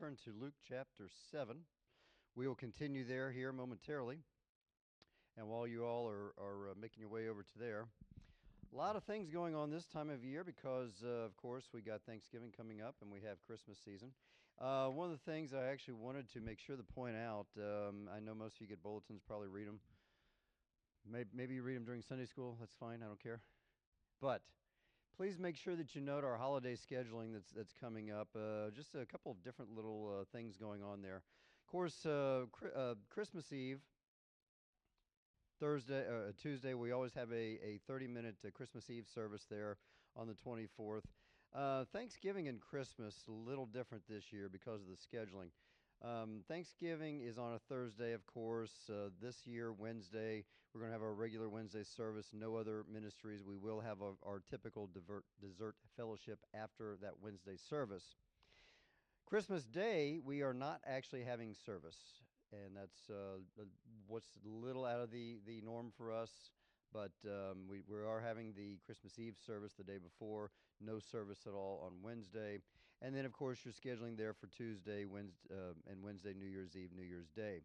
turn to Luke chapter 7. We will continue there here momentarily. And while you all are making your way over to there, a lot of things going on this time of year because, of course, we got Thanksgiving coming up and we have Christmas season. One of the things I actually wanted to make sure to point out, I know most of you get bulletins, probably read them. Maybe you read them during Sunday school. That's fine. I don't care. But please make sure that you note our holiday scheduling that's coming up. Just a couple of different little things going on there. Of course, Christmas Eve, Tuesday, we always have a 30-minute Christmas Eve service there on the 24th. Thanksgiving and Christmas, a little different this year because of the scheduling. Thanksgiving is on a Thursday, of course. This year, Wednesday, we're going to have our regular Wednesday service, no other ministries. We will have our typical dessert fellowship after that Wednesday service. Christmas Day, we are not actually having service, and that's what's a little out of the norm for us. But we are having the Christmas Eve service the day before, no service at all on Wednesday. And then, of course, you're scheduling there for Tuesday, Wednesday, New Year's Eve, New Year's Day.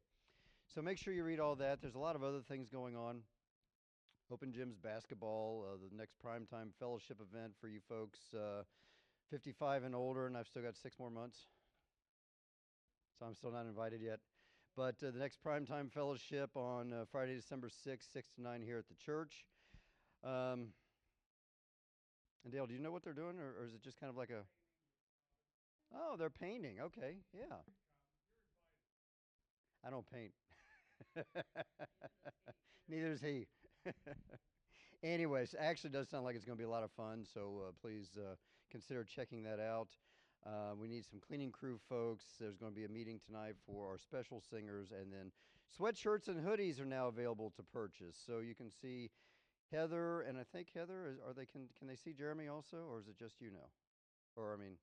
So make sure you read all that. There's a lot of other things going on. Open Gyms basketball, the next primetime fellowship event for you folks, 55 and older, and I've still got 6 more months. So I'm still not invited yet. But the next primetime fellowship on Friday, December 6th, 6 to 9 here at the church. And Dale, do you know what they're doing, or is it just kind of like a... Oh, they're painting. Okay, yeah. I don't paint. Neither does he. Anyways, actually does sound like it's going to be a lot of fun, so please consider checking that out. We need some cleaning crew folks. There's going to be a meeting tonight for our special singers, and then sweatshirts and hoodies are now available to purchase. So you can see Heather, and I think Heather, can they see Jeremy also, or is it just you now? Or, I mean,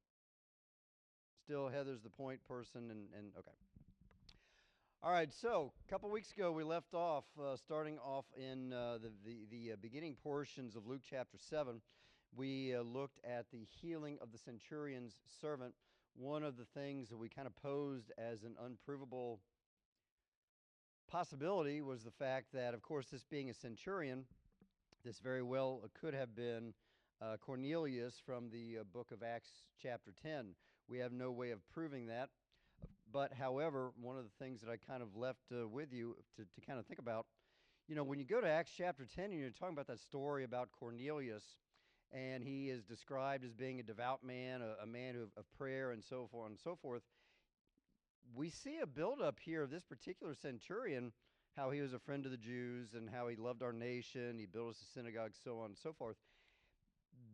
still Heather's the point person, and okay. All right, so a couple weeks ago we left off, starting off in the beginning portions of Luke chapter 7. We looked at the healing of the centurion's servant. One of the things that we kind of posed as an unprovable possibility was the fact that, of course, this being a centurion, this very well could have been Cornelius from the book of Acts chapter 10. We have no way of proving that. But, however, one of the things that I kind of left with you to kind of think about, when you go to Acts chapter 10 and you're talking about that story about Cornelius, and he is described as being a devout man, a man of prayer, and so forth and so forth, we see a buildup here of this particular centurion, how he was a friend of the Jews and how he loved our nation, he built us a synagogue, so on and so forth.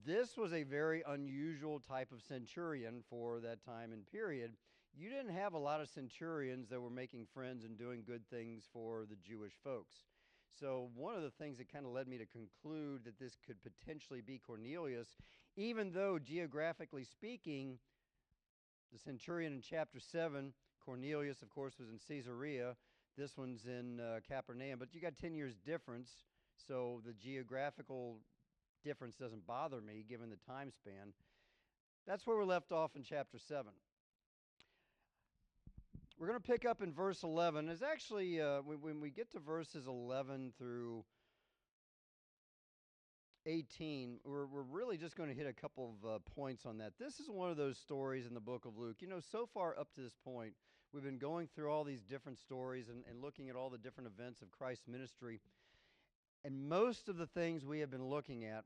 This was a very unusual type of centurion for that time and period. You didn't have a lot of centurions that were making friends and doing good things for the Jewish folks. So one of the things that kind of led me to conclude that this could potentially be Cornelius, even though geographically speaking, the centurion in chapter 7, Cornelius, of course, was in Caesarea. This one's in Capernaum, but you got 10 years difference, so the geographical difference doesn't bother me given the time span. That's where we're left off in chapter 7. We're going to pick up in verse 11. It's actually, when we get to verses 11 through 18, we're really just going to hit a couple of points on that. This is one of those stories in the book of Luke. So far up to this point, we've been going through all these different stories and looking at all the different events of Christ's ministry. And most of the things we have been looking at,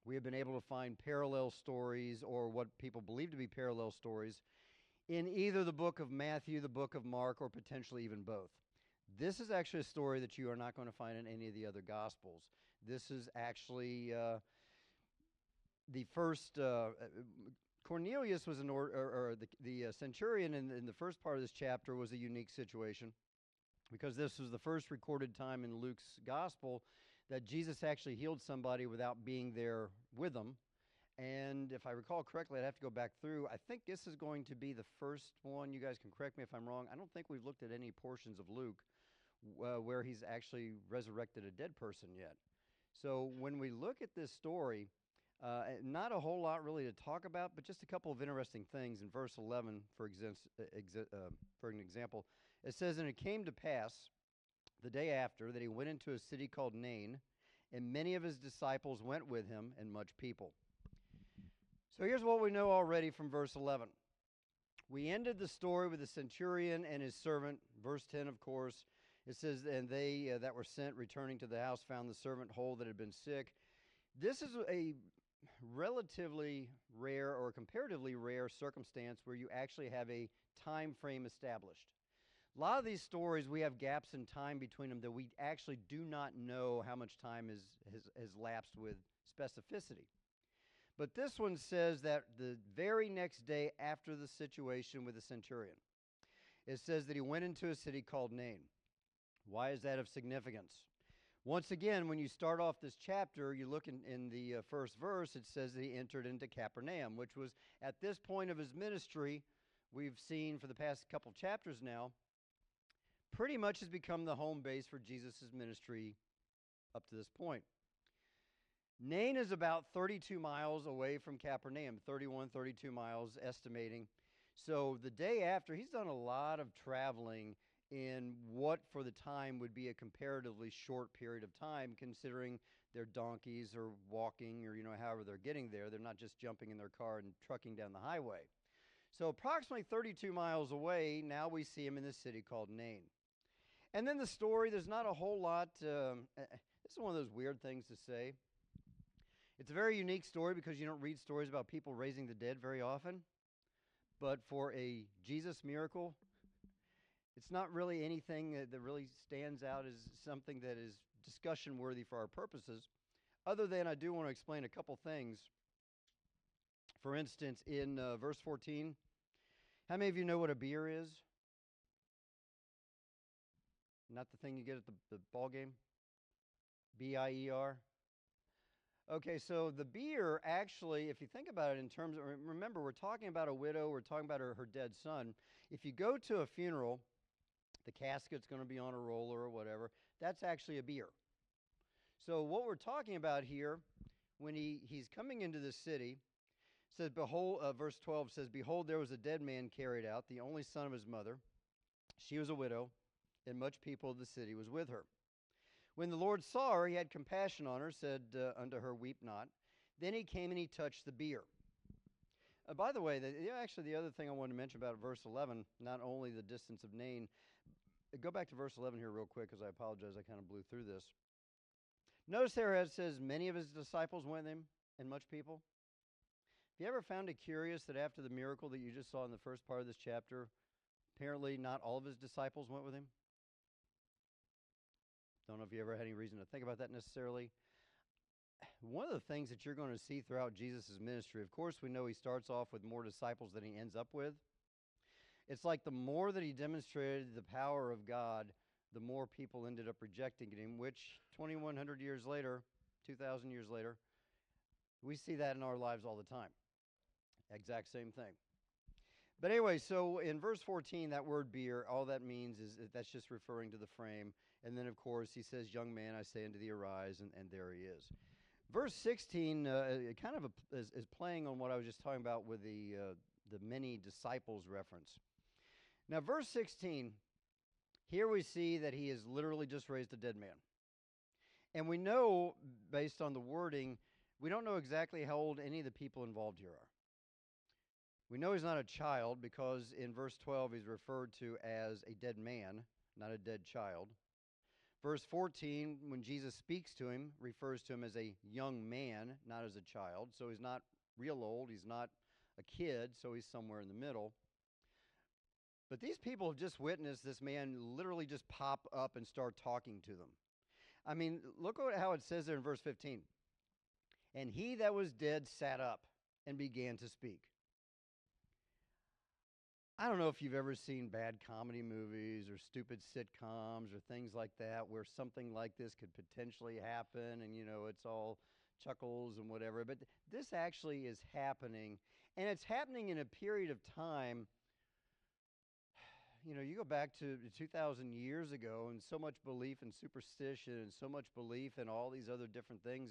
we have been able to find parallel stories or what people believe to be parallel stories in either the book of Matthew, the book of Mark, or potentially even both. This is actually a story that you are not going to find in any of the other Gospels. This is actually the first. Cornelius was the centurion in the first part of this chapter was a unique situation because this was the first recorded time in Luke's Gospel that Jesus actually healed somebody without being there with them. And if I recall correctly, I'd have to go back through. I think this is going to be the first one. You guys can correct me if I'm wrong. I don't think we've looked at any portions of Luke where he's actually resurrected a dead person yet. So when we look at this story, Not a whole lot really to talk about, but just a couple of interesting things. In verse 11, for an example, it says, "And it came to pass the day after that he went into a city called Nain, and many of his disciples went with him, and much people." So here's what we know already from verse 11. We ended the story with the centurion and his servant. Verse 10, of course, it says, "And they that were sent, returning to the house, found the servant whole that had been sick." This is a relatively rare or comparatively rare circumstance where you actually have a time frame established. A lot of these stories, we have gaps in time between them that we actually do not know how much time has lapsed with specificity. But this one says that the very next day after the situation with the centurion, it says that he went into a city called Nain. Why is that of significance? Once again, when you start off this chapter, you look in the first verse, it says that he entered into Capernaum, which was at this point of his ministry, we've seen for the past couple chapters now, pretty much has become the home base for Jesus' ministry up to this point. Nain is about 32 miles away from Capernaum, 31, 32 miles estimating. So the day after, he's done a lot of traveling in what for the time would be a comparatively short period of time, considering their donkeys or walking or, however they're getting there. They're not just jumping in their car and trucking down the highway. So approximately 32 miles away, now we see him in this city called Nain. And then the story, there's not a whole lot. This is one of those weird things to say. It's a very unique story because you don't read stories about people raising the dead very often. But for a Jesus miracle, it's not really anything that really stands out as something that is discussion worthy for our purposes, other than I do want to explain a couple things. For instance, in verse 14, how many of you know what a beer is? Not the thing you get at the ball game? B-I-E-R? Okay, so the beer actually, if you think about it in terms of, remember, we're talking about a widow, we're talking about her dead son. If you go to a funeral, the casket's going to be on a roller or whatever, that's actually a beer. So what we're talking about here, when he's coming into the city, says, behold, verse 12 says, "Behold, there was a dead man carried out, the only son of his mother. She was a widow, and much people of the city was with her. When the Lord saw her, he had compassion on her, said unto her, Weep not. Then he came and he touched the bier." By the way, actually the other thing I wanted to mention about verse 11, not only the distance of Nain, go back to verse 11 here real quick because I apologize, I kind of blew through this. Notice there it says, many of his disciples went with him, and much people. Have you ever found it curious that after the miracle that you just saw in the first part of this chapter, apparently not all of his disciples went with him? Don't know if you ever had any reason to think about that necessarily. One of the things that you're going to see throughout Jesus' ministry, of course, we know he starts off with more disciples than he ends up with. It's like the more that he demonstrated the power of God, the more people ended up rejecting him, which 2,100 years later, 2,000 years later, we see that in our lives all the time. Exact same thing. But anyway, so in verse 14, that word beer, all that means is that's just referring to the frame. And then, of course, he says, "Young man, I say unto thee, arise," and there he is. Verse 16 kind of is playing on what I was just talking about with the many disciples reference. Now, verse 16, here we see that he has literally just raised a dead man. And we know, based on the wording, we don't know exactly how old any of the people involved here are. We know he's not a child because in verse 12 he's referred to as a dead man, not a dead child. Verse 14, when Jesus speaks to him, refers to him as a young man, not as a child. So he's not real old, he's not a kid, so he's somewhere in the middle. But these people have just witnessed this man literally just pop up and start talking to them. I mean, look at how it says there in verse 15. "And he that was dead sat up and began to speak." I don't know if you've ever seen bad comedy movies or stupid sitcoms or things like that where something like this could potentially happen and, it's all chuckles and whatever. But this actually is happening, and it's happening in a period of time. you go back to 2,000 years ago, and so much belief in superstition and so much belief in all these other different things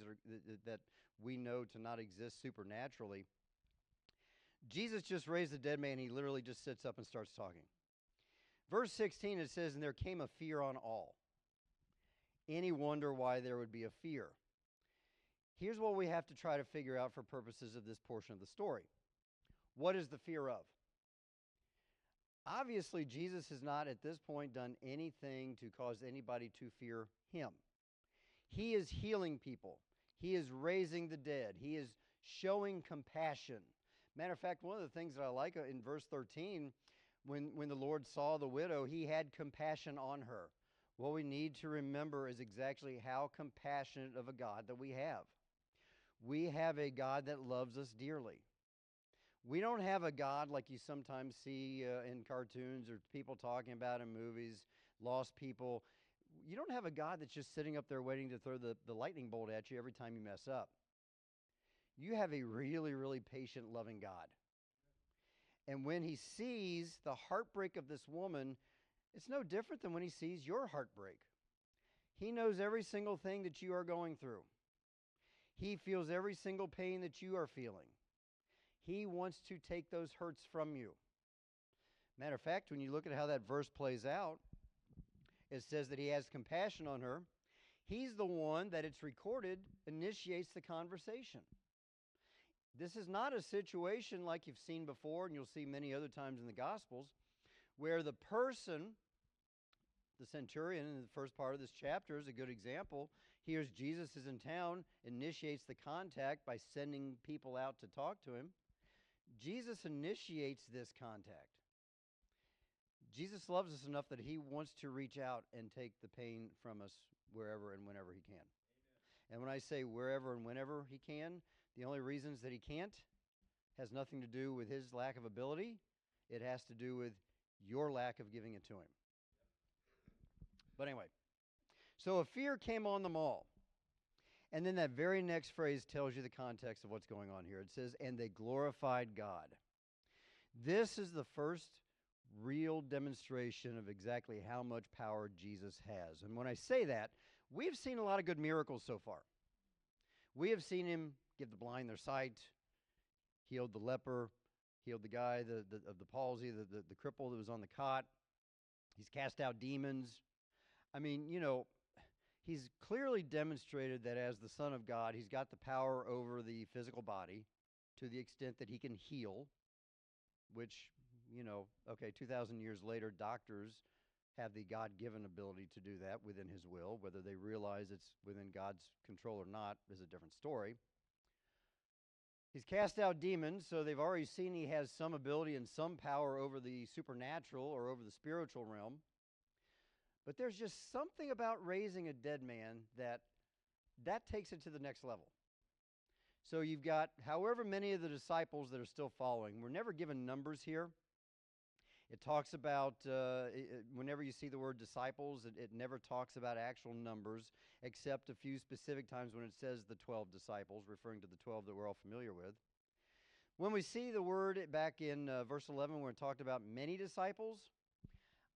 that we know to not exist supernaturally. Jesus just raised the dead man. He literally just sits up and starts talking. Verse 16, it says, "And there came a fear on all." Any wonder why there would be a fear? Here's what we have to try to figure out for purposes of this portion of the story. What is the fear of? Obviously, Jesus has not at this point done anything to cause anybody to fear him. He is healing people. He is raising the dead. He is showing compassion. Matter of fact, one of the things that I like in verse 13, when the Lord saw the widow, he had compassion on her. What we need to remember is exactly how compassionate of a God that we have. We have a God that loves us dearly. We don't have a God like you sometimes see in cartoons or people talking about in movies, lost people. You don't have a God that's just sitting up there waiting to throw the lightning bolt at you every time you mess up. You have a really, really patient, loving God. And when he sees the heartbreak of this woman, it's no different than when he sees your heartbreak. He knows every single thing that you are going through. He feels every single pain that you are feeling. He wants to take those hurts from you. Matter of fact, when you look at how that verse plays out, it says that he has compassion on her. He's the one that it's recorded initiates the conversation. This is not a situation like you've seen before, and you'll see many other times in the Gospels, where the person, the centurion in the first part of this chapter is a good example, hears Jesus is in town, initiates the contact by sending people out to talk to him. Jesus initiates this contact. Jesus loves us enough that he wants to reach out and take the pain from us wherever and whenever he can. Amen. And when I say wherever and whenever he can, the only reasons that he can't has nothing to do with his lack of ability. It has to do with your lack of giving it to him. But anyway, so a fear came on them all. And then that very next phrase tells you the context of what's going on here. It says, "And they glorified God." This is the first real demonstration of exactly how much power Jesus has. And when I say that, we've seen a lot of good miracles so far. We have seen him give the blind their sight, healed the leper, healed the guy of the palsy, the cripple that was on the cot. He's cast out demons. I mean, he's clearly demonstrated that as the Son of God, he's got the power over the physical body to the extent that he can heal, which, 2,000 years later, doctors have the God-given ability to do that within his will. Whether they realize it's within God's control or not is a different story. He's cast out demons, so they've already seen he has some ability and some power over the supernatural or over the spiritual realm. But there's just something about raising a dead man that takes it to the next level. So you've got however many of the disciples that are still following. We're never given numbers here. It talks about, whenever you see the word disciples, it never talks about actual numbers, except a few specific times when it says the 12 disciples, referring to the 12 that we're all familiar with. When we see the word back in verse 11 where it talked about many disciples,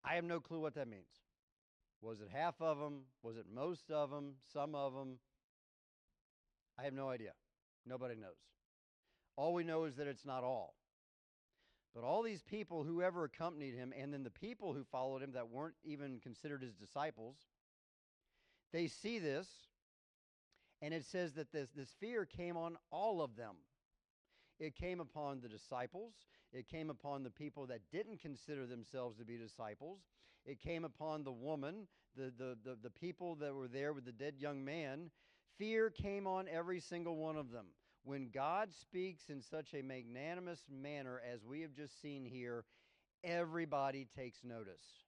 I have no clue what that means. Was it half of them? Was it most of them? Some of them? I have no idea. Nobody knows. All we know is that it's not all. But all these people, whoever accompanied him, and then the people who followed him that weren't even considered his disciples, they see this, and it says that this fear came on all of them. It came upon the disciples. It came upon the people that didn't consider themselves to be disciples. It came upon the woman, the people that were there with the dead young man. Fear came on every single one of them. When God speaks in such a magnanimous manner as we have just seen here, everybody takes notice.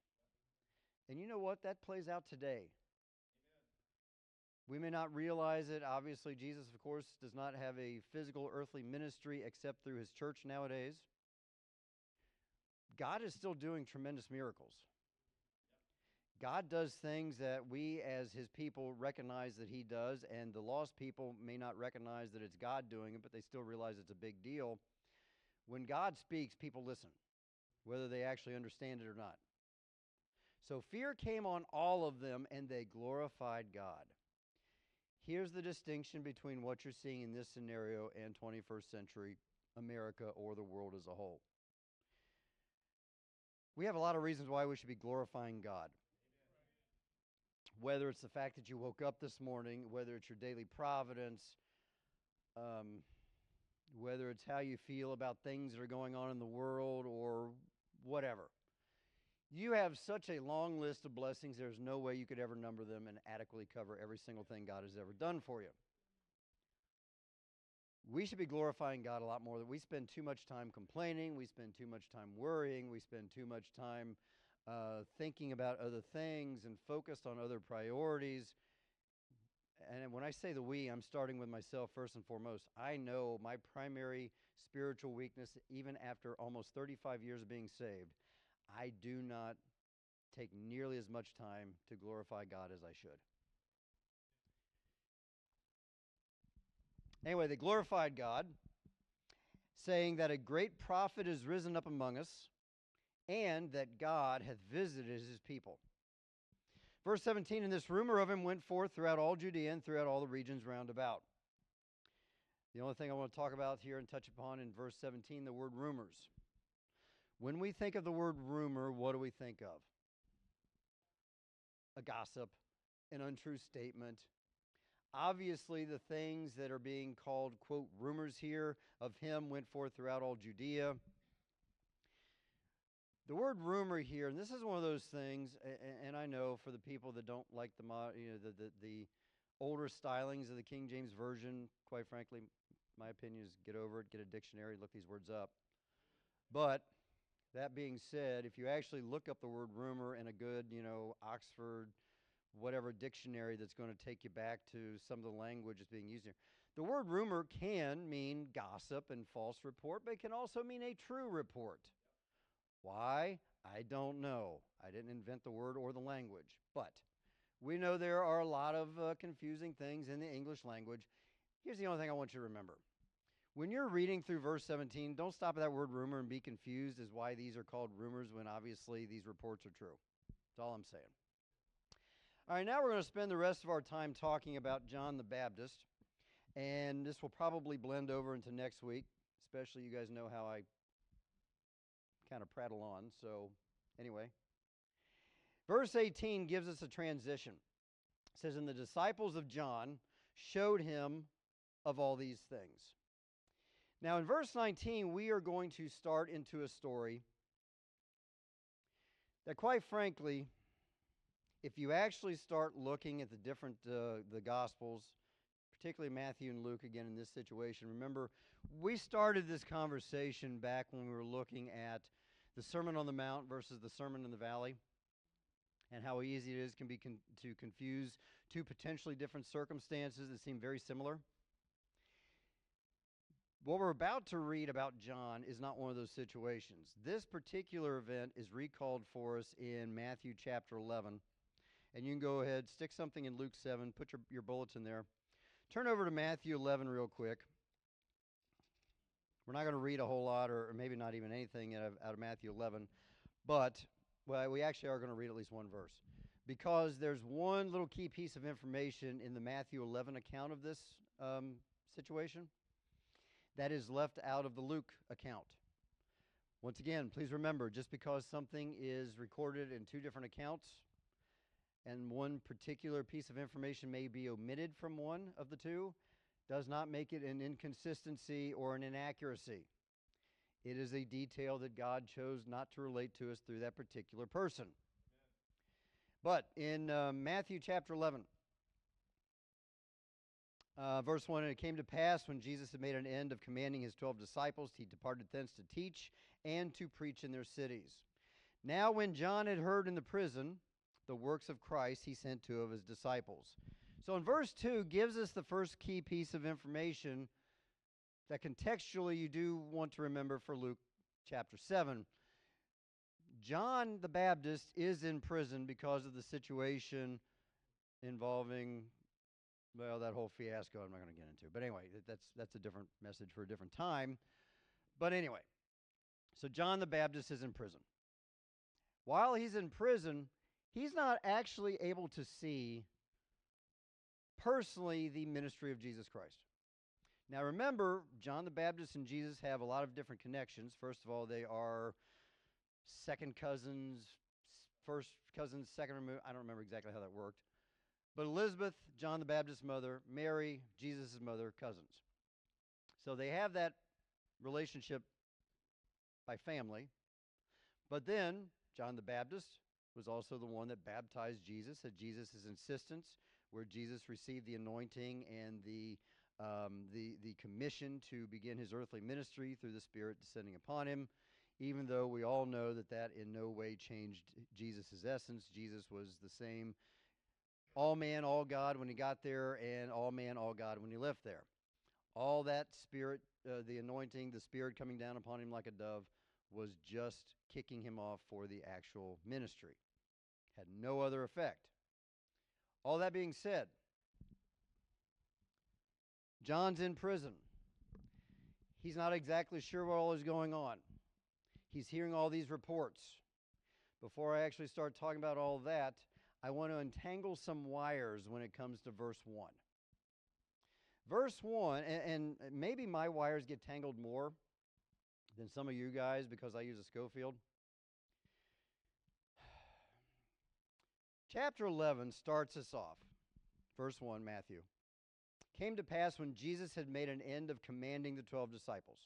And you know what? That plays out today. Amen. We may not realize it. Obviously, Jesus, of course, does not have a physical earthly ministry except through his church nowadays. God is still doing tremendous miracles. God does things that we as his people recognize that he does, and the lost people may not recognize that it's God doing it, but they still realize it's a big deal. When God speaks, people listen, whether they actually understand it or not. So fear came on all of them, and they glorified God. Here's the distinction between what you're seeing in this scenario and 21st century America or the world as a whole. We have a lot of reasons why we should be glorifying God. Whether it's the fact that you woke up this morning, whether it's your daily providence, whether it's how you feel about things that are going on in the world or whatever. You have such a long list of blessings, there's no way you could ever number them and adequately cover every single thing God has ever done for you. We should be glorifying God a lot more. We spend too much time complaining. We spend too much time worrying. We spend too much time thinking about other things and focused on other priorities. And when I say the we, I'm starting with myself first and foremost. I know my primary spiritual weakness, even after almost 35 years of being saved, I do not take nearly as much time to glorify God as I should. Anyway, they glorified God, saying that a great prophet is risen up among us, and that God hath visited his people. Verse 17, and this rumor of him went forth throughout all Judea and throughout all the regions round about. The only thing I want to talk about here and touch upon in verse 17, the word rumors. When we think of the word rumor, what do we think of? A gossip, an untrue statement. Obviously, the things that are being called, quote, rumors here of him went forth throughout all Judea. The word rumor here, and this is one of those things, and I know for the people that don't like the older stylings of the King James Version, quite frankly, my opinion is get over it, get a dictionary, look these words up. But that being said, if you actually look up the word rumor in a good, Oxford, whatever dictionary that's going to take you back to some of the language that's being used here, the word rumor can mean gossip and false report, but it can also mean a true report. Why? I don't know. I didn't invent the word or the language. But we know there are a lot of confusing things in the English language. Here's the only thing I want you to remember. When you're reading through verse 17, don't stop at that word rumor and be confused as why these are called rumors when obviously these reports are true. That's all I'm saying. All right, now we're going to spend the rest of our time talking about John the Baptist. And this will probably blend over into next week, especially you guys know how I kind of prattle on. So anyway, verse 18 gives us a transition. It says, and the disciples of John showed him of all these things. Now in verse 19, we are going to start into a story that, quite frankly, if you actually start looking at the different the Gospels, particularly Matthew and Luke, again, in this situation. Remember, we started this conversation back when we were looking at the Sermon on the Mount versus the Sermon in the Valley, and how easy it is to confuse two potentially different circumstances that seem very similar. What we're about to read about John is not one of those situations. This particular event is recalled for us in Matthew chapter 11. And you can go ahead, stick something in Luke 7, put your bullets in there. Turn over to Matthew 11 real quick. We're not going to read a whole lot, or maybe not even anything out of Matthew 11. But, well, we actually are going to read at least one verse. Because there's one little key piece of information in the Matthew 11 account of this situation that is left out of the Luke account. Once again, please remember, just because something is recorded in two different accounts, and one particular piece of information may be omitted from one of the two, does not make it an inconsistency or an inaccuracy. It is a detail that God chose not to relate to us through that particular person. But in Matthew chapter 11, verse 1, and it came to pass when Jesus had made an end of commanding his 12 disciples, he departed thence to teach and to preach in their cities. Now when John had heard in the prison the works of Christ, he sent two of his disciples. So in verse 2 gives us the first key piece of information that contextually you do want to remember for Luke chapter 7. John the Baptist is in prison because of the situation involving, well, that whole fiasco I'm not going to get into. But anyway, that's a different message for a different time. But anyway, so John the Baptist is in prison. While he's in prison, he's not actually able to see personally the ministry of Jesus Christ. Now remember, John the Baptist and Jesus have a lot of different connections. First of all, they are second cousins, first cousins, second removed. I don't remember exactly how that worked. But Elizabeth, John the Baptist's mother, Mary, Jesus' mother, cousins. So they have that relationship by family. But then John the Baptist was also the one that baptized Jesus at Jesus' insistence, where Jesus received the anointing and the commission to begin his earthly ministry through the Spirit descending upon him, even though we all know that that in no way changed Jesus' essence. Jesus was the same all man, all God when he got there, and all man, all God when he left there. All that Spirit, the anointing, the Spirit coming down upon him like a dove, was just kicking him off for the actual ministry. Had no other effect. All that being said, John's in prison. He's not exactly sure what all is going on. He's hearing all these reports. Before I actually start talking about all that, I want to untangle some wires when it comes to verse 1. Verse 1, and maybe my wires get tangled more than some of you guys because I use a Schofield. Chapter 11 starts us off. Verse 1, Matthew. Came to pass when Jesus had made an end of commanding the 12 disciples.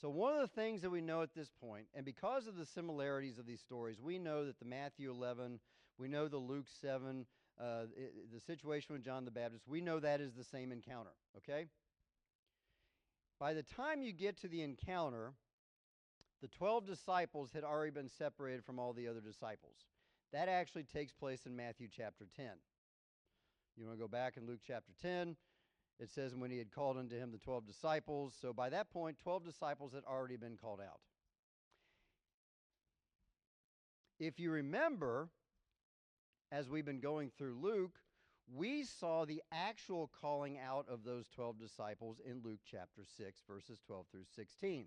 So one of the things that we know at this point, and because of the similarities of these stories, we know that the Matthew 11, we know the Luke 7, the situation with John the Baptist, we know that is the same encounter, okay? By the time you get to the encounter, the 12 disciples had already been separated from all the other disciples. That actually takes place in Matthew chapter 10. You want to go back in Luke chapter 10, it says when he had called unto him the 12 disciples. So by that point, 12 disciples had already been called out. If you remember, as we've been going through Luke, we saw the actual calling out of those 12 disciples in Luke chapter 6, verses 12 through 16.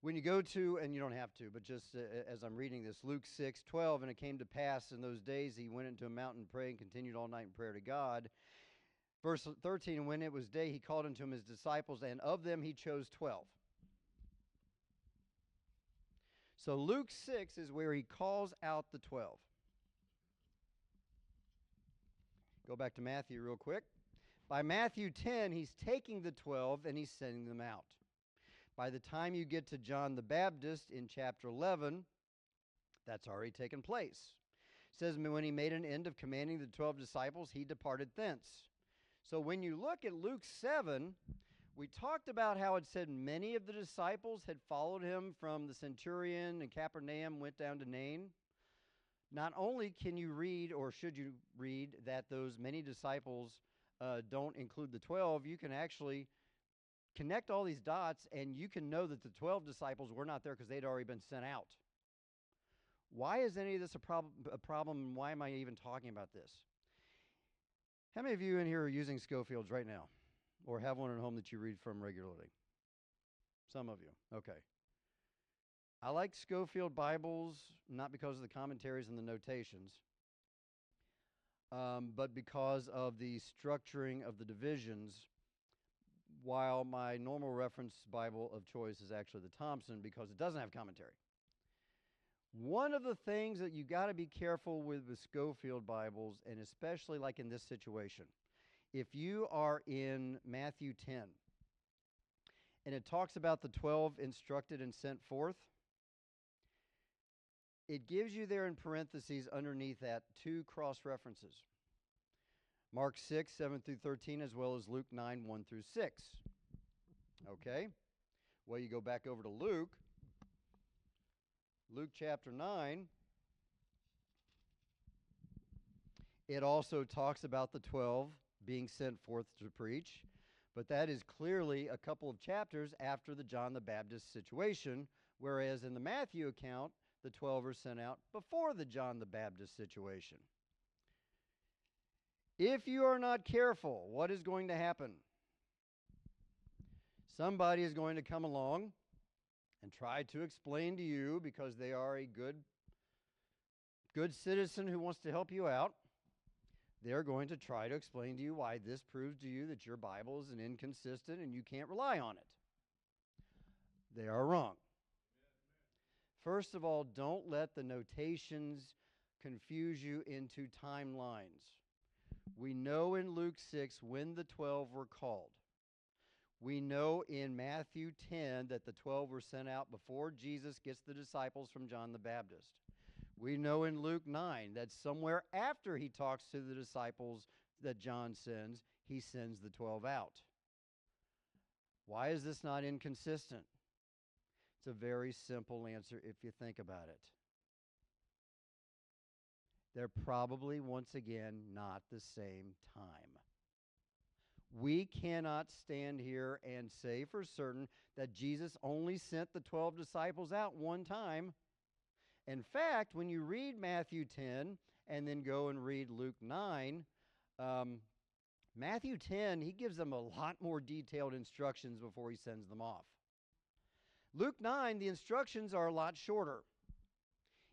When you go to, and you don't have to, but just as I'm reading this, Luke 6:12, and it came to pass in those days he went into a mountain and prayed and continued all night in prayer to God. Verse 13, and when it was day, he called unto him his disciples, and of them he chose 12. So Luke 6 is where he calls out the 12. Go back to Matthew real quick. By Matthew 10, he's taking the 12 and he's sending them out. By the time you get to John the Baptist in chapter 11, that's already taken place. It says, when he made an end of commanding the 12 disciples, he departed thence. So when you look at Luke 7, we talked about how it said many of the disciples had followed him from the centurion and Capernaum went down to Nain. Not only can you read, or should you read, that those many disciples don't include the 12, you can actually connect all these dots, and you can know that the 12 disciples were not there because they'd already been sent out. Why is any of this a problem, and why am I even talking about this? How many of you in here are using Schofields right now, or have one at home that you read from regularly? Some of you. Okay. I like Schofield Bibles, not because of the commentaries and the notations, but because of the structuring of the divisions, while my normal reference Bible of choice is actually the Thompson because it doesn't have commentary. One of the things that you got to be careful with Schofield Bibles, and especially like in this situation, if you are in Matthew 10, and it talks about the 12 instructed and sent forth, it gives you there in parentheses underneath that 2 cross references. Mark 6, 7 through 13, as well as Luke 9, 1 through 6. Okay? Well, you go back over to Luke. Luke chapter 9. It also talks about the 12 being sent forth to preach, but that is clearly a couple of chapters after the John the Baptist situation, whereas in the Matthew account, the 12 are sent out before the John the Baptist situation. If you are not careful, what is going to happen? Somebody is going to come along and try to explain to you, because they are a good citizen who wants to help you out, they're going to try to explain to you why this proves to you that your Bible is inconsistent and you can't rely on it. They are wrong. First of all, don't let the notations confuse you into timelines. We know in Luke 6 when the 12 were called. We know in Matthew 10 that the 12 were sent out before Jesus gets the disciples from John the Baptist. We know in Luke 9 that somewhere after he talks to the disciples that John sends, he sends the 12 out. Why is this not inconsistent? It's a very simple answer if you think about it. They're probably, once again, not the same time. We cannot stand here and say for certain that Jesus only sent the 12 disciples out one time. In fact, when you read Matthew 10 and then go and read Luke 9, Matthew 10, he gives them a lot more detailed instructions before he sends them off. Luke 9, the instructions are a lot shorter.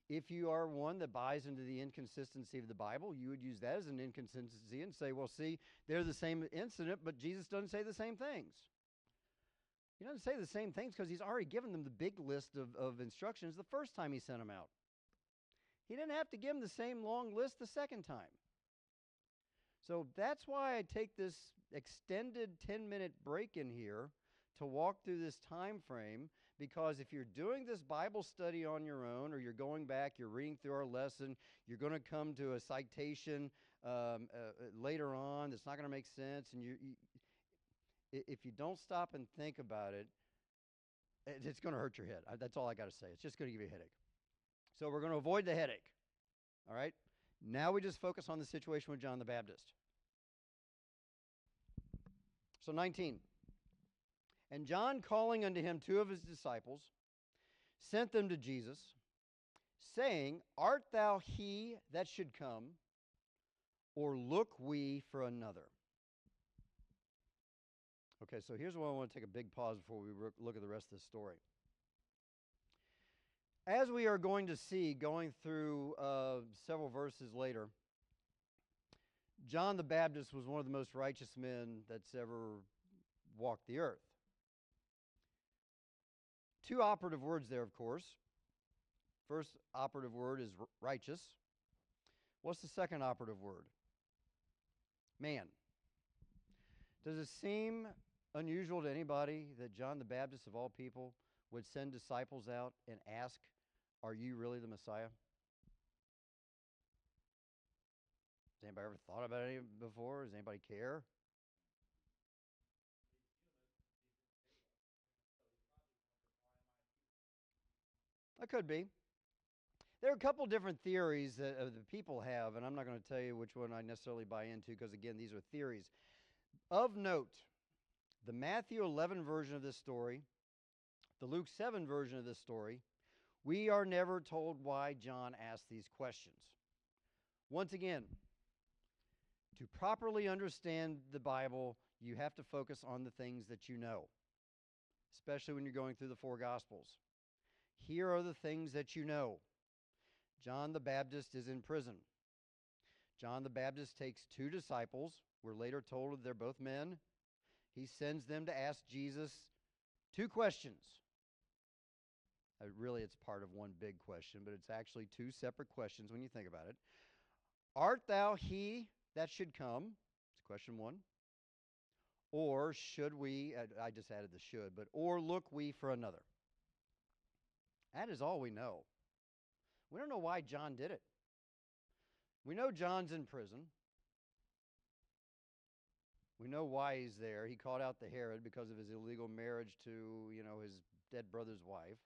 If you are one that buys into the inconsistency of the Bible, you would use that as an inconsistency and say, well, see, they're the same incident, but Jesus doesn't say the same things. He doesn't say the same things because he's already given them the big list of instructions the first time he sent them out. He didn't have to give them the same long list the second time. So that's why I take this extended 10-minute break in here to walk through this time frame, because if you're doing this Bible study on your own, or you're going back, you're reading through our lesson, you're going to come to a citation later on that's not going to make sense, and if you don't stop and think about it, it's going to hurt your head. That's all I got to say. It's just going to give you a headache. So we're going to avoid the headache. All right? Now we just focus on the situation with John the Baptist. So 19. And John, calling unto him 2 of his disciples, sent them to Jesus, saying, Art thou he that should come, or look we for another? Okay, so here's where I want to take a big pause before we look at the rest of this story. As we are going to see, going through several verses later, John the Baptist was one of the most righteous men that's ever walked the earth. 2 operative words there, of course. First operative word is righteous. What's the second operative word? Man. Does it seem unusual to anybody that John the Baptist, of all people, would send disciples out and ask, are you really the Messiah? Has anybody ever thought about it before? Does anybody care? That could be. There are a couple different theories that the people have, and I'm not going to tell you which one I necessarily buy into because, again, these are theories. Of note, the Matthew 11 version of this story, the Luke 7 version of this story, we are never told why John asked these questions. Once again, to properly understand the Bible, you have to focus on the things that you know, especially when you're going through the 4 Gospels. Here are the things that you know. John the Baptist is in prison. John the Baptist takes 2 disciples. We're later told they're both men. He sends them to ask Jesus 2 questions. Really, it's part of one big question, but it's actually 2 separate questions when you think about it. Art thou he that should come? It's question 1. Or should we, I just added the should, but or look we for another? That is all we know. We don't know why John did it. We know John's in prison. We know why he's there. He called out the Herod because of his illegal marriage to, his dead brother's wife.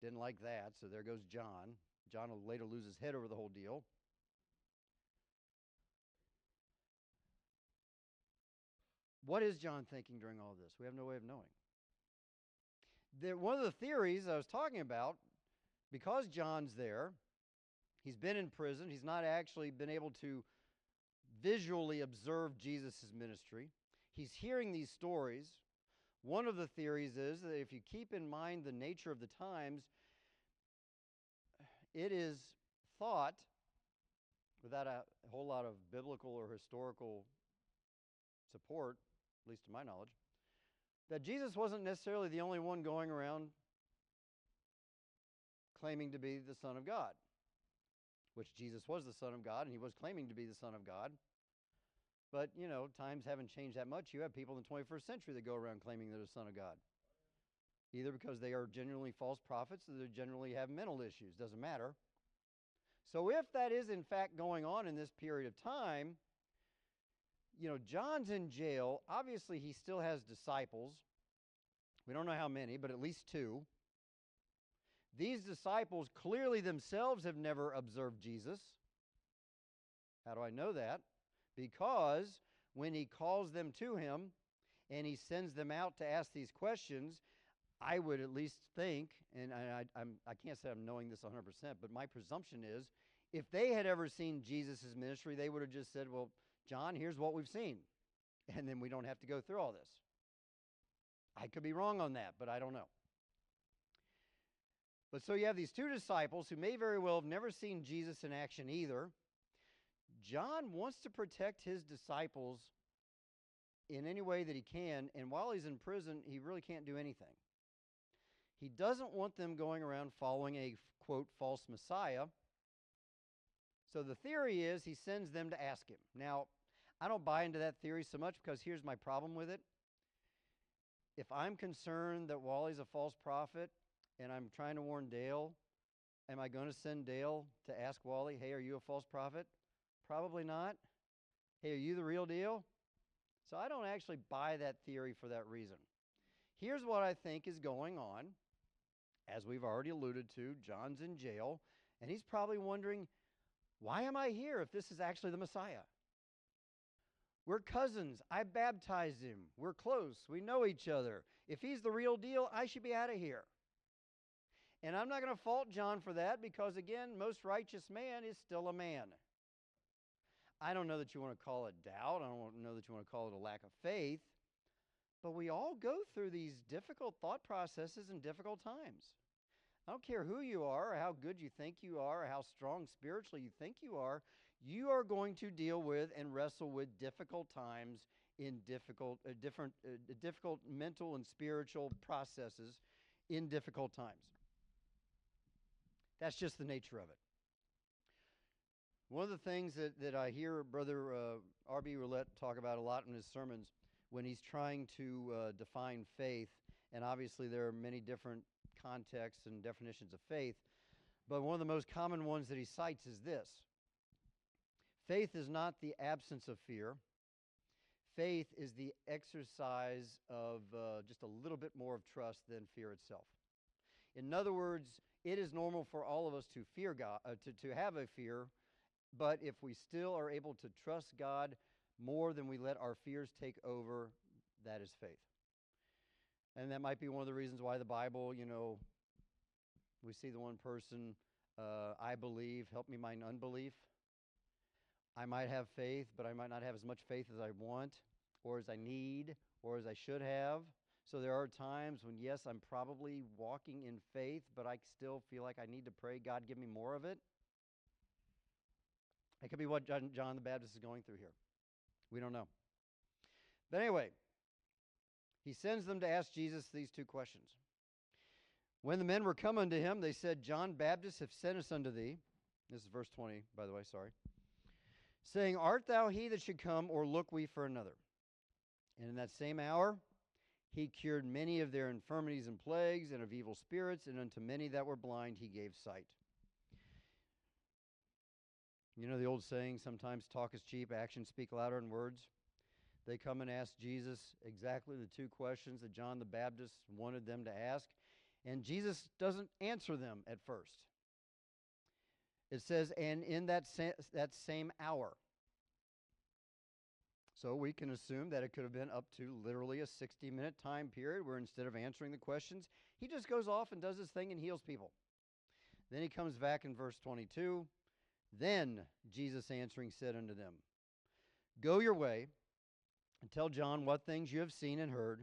Didn't like that, so there goes John. John will later lose his head over the whole deal. What is John thinking during all this? We have no way of knowing. One of the theories I was talking about, because John's there, he's been in prison, he's not actually been able to visually observe Jesus' ministry. He's hearing these stories. One of the theories is that if you keep in mind the nature of the times, it is thought, without a whole lot of biblical or historical support, at least to my knowledge, that Jesus wasn't necessarily the only one going around claiming to be the Son of God, which Jesus was the Son of God, and he was claiming to be the Son of God. But, times haven't changed that much. You have people in the 21st century that go around claiming they're the Son of God, either because they are genuinely false prophets or they generally have mental issues. Doesn't matter. So if that is in fact going on in this period of time, John's in jail. Obviously, he still has disciples. We don't know how many, but at least 2. These disciples clearly themselves have never observed Jesus. How do I know that? Because when he calls them to him and he sends them out to ask these questions, I would at least think, and I can't say I'm knowing this 100%, but my presumption is, if they had ever seen Jesus' ministry, they would have just said, well, John, here's what we've seen, and then we don't have to go through all this. I could be wrong on that, but I don't know. But so you have these 2 disciples who may very well have never seen Jesus in action either. John wants to protect his disciples in any way that he can, and while he's in prison, he really can't do anything. He doesn't want them going around following a, quote, false Messiah. So the theory is he sends them to ask him. Now, I don't buy into that theory so much because here's my problem with it. If I'm concerned that Wally's a false prophet and I'm trying to warn Dale, am I going to send Dale to ask Wally, hey, are you a false prophet? Probably not. Hey, are you the real deal? So I don't actually buy that theory for that reason. Here's what I think is going on. As we've already alluded to, John's in jail, and he's probably wondering, why am I here if this is actually the Messiah? We're cousins. I baptized him. We're close. We know each other. If he's the real deal, I should be out of here. And I'm not going to fault John for that because, again, most righteous man is still a man. I don't know that you want to call it doubt. I don't know that you want to call it a lack of faith. But we all go through these difficult thought processes in difficult times. I don't care who you are or how good you think you are or how strong spiritually you think you are going to deal with and wrestle with difficult times in difficult mental and spiritual processes in difficult times. That's just the nature of it. One of the things that I hear Brother R.B. Roulette talk about a lot in his sermons when he's trying to define faith, and obviously there are many different contexts and definitions of faith, but one of the most common ones that he cites is this. Faith is not the absence of fear. Faith is the exercise of just a little bit more of trust than fear itself. In other words, it is normal for all of us to fear God, to have a fear, but if we still are able to trust God more than we let our fears take over, that is faith. And that might be one of the reasons why the Bible, we see the one person, I believe, help me mine unbelief. I might have faith, but I might not have as much faith as I want, or as I need, or as I should have. So there are times when, yes, I'm probably walking in faith, but I still feel like I need to pray, God, give me more of it. It could be what John the Baptist is going through here. We don't know. But anyway, he sends them to ask Jesus these 2 questions. When the men were come unto him, they said, John Baptist hath sent us unto thee. This is verse 20, by the way, sorry. Saying, art thou he that should come, or look we for another? And in that same hour he cured many of their infirmities and plagues, and of evil spirits, and unto many that were blind he gave sight. You know the old saying, sometimes talk is cheap, actions speak louder than words. They come and ask Jesus exactly the 2 questions that John the Baptist wanted them to ask, and Jesus doesn't answer them at first. It says, and in that same hour. So we can assume that it could have been up to literally a 60-minute time period where instead of answering the questions, he just goes off and does his thing and heals people. Then he comes back in verse 22. Then Jesus answering said unto them, go your way and tell John what things you have seen and heard,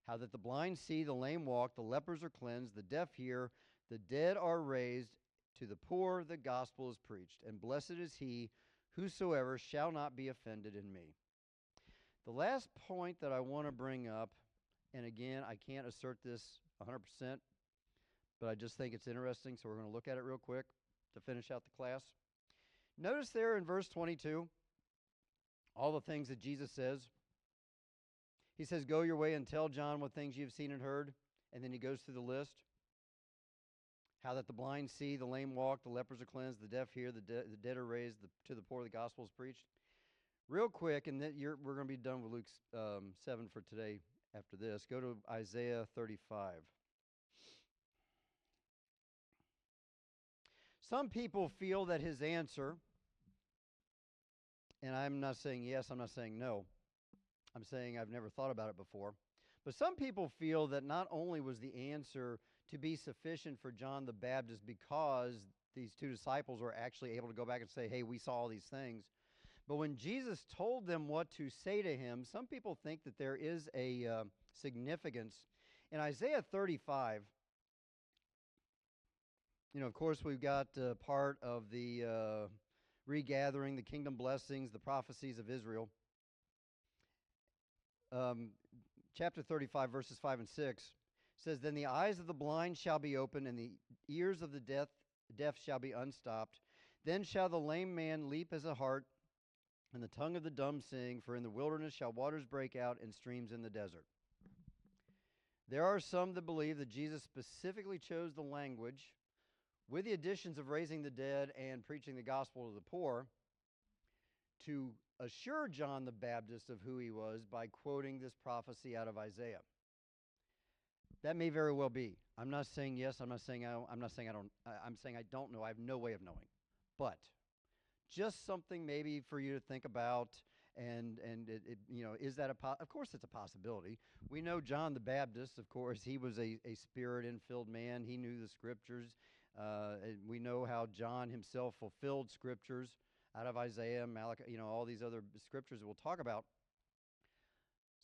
how that the blind see, the lame walk, the lepers are cleansed, the deaf hear, the dead are raised, to the poor the gospel is preached, and blessed is he whosoever shall not be offended in me. The last point that I want to bring up, and again, I can't assert this 100%, but I just think it's interesting, so we're going to look at it real quick to finish out the class. Notice there in verse 22, all the things that Jesus says. He says, go your way and tell John what things you have seen and heard, and then he goes through the list. How that the blind see, the lame walk, the lepers are cleansed, the deaf hear, the dead are raised, to the poor the gospel is preached. Real quick, and then we're going to be done with Luke 7 for today after this. Go to Isaiah 35. Some people feel that his answer, and I'm not saying yes, I'm not saying no. I'm saying I've never thought about it before. But some people feel that not only was the answer to be sufficient for John the Baptist because these two disciples were actually able to go back and say, hey, we saw all these things. But when Jesus told them what to say to him, some people think that there is a significance. In Isaiah 35, of course, we've got part of the regathering, the kingdom blessings, the prophecies of Israel. Chapter 35, verses 5 and 6 says, then the eyes of the blind shall be opened, and the ears of the deaf shall be unstopped. Then shall the lame man leap as a hart, and the tongue of the dumb sing, for in the wilderness shall waters break out and streams in the desert. There are some that believe that Jesus specifically chose the language with the additions of raising the dead and preaching the gospel to the poor to assure John the Baptist of who he was by quoting this prophecy out of Isaiah. That may very well be. I'm not saying yes. I'm not saying I don't. I'm saying I don't know. I have no way of knowing. But just something maybe for you to think about. And is that of course it's a possibility. We know John the Baptist, of course, he was a spirit-infilled man. He knew the scriptures. And we know how John himself fulfilled scriptures out of Isaiah, Malachi, all these other scriptures that we'll talk about.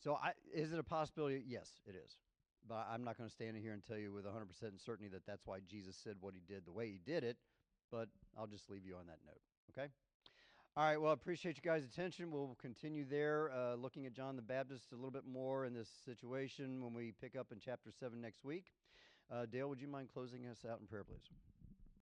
So is it a possibility? Yes, it is. But I'm not going to stand in here and tell you with 100% certainty that that's why Jesus said what he did the way he did it. But I'll just leave you on that note, okay? All right, well, I appreciate you guys' attention. We'll continue there, looking at John the Baptist a little bit more in this situation when we pick up in chapter 7 next week. Dale, would you mind closing us out in prayer, please?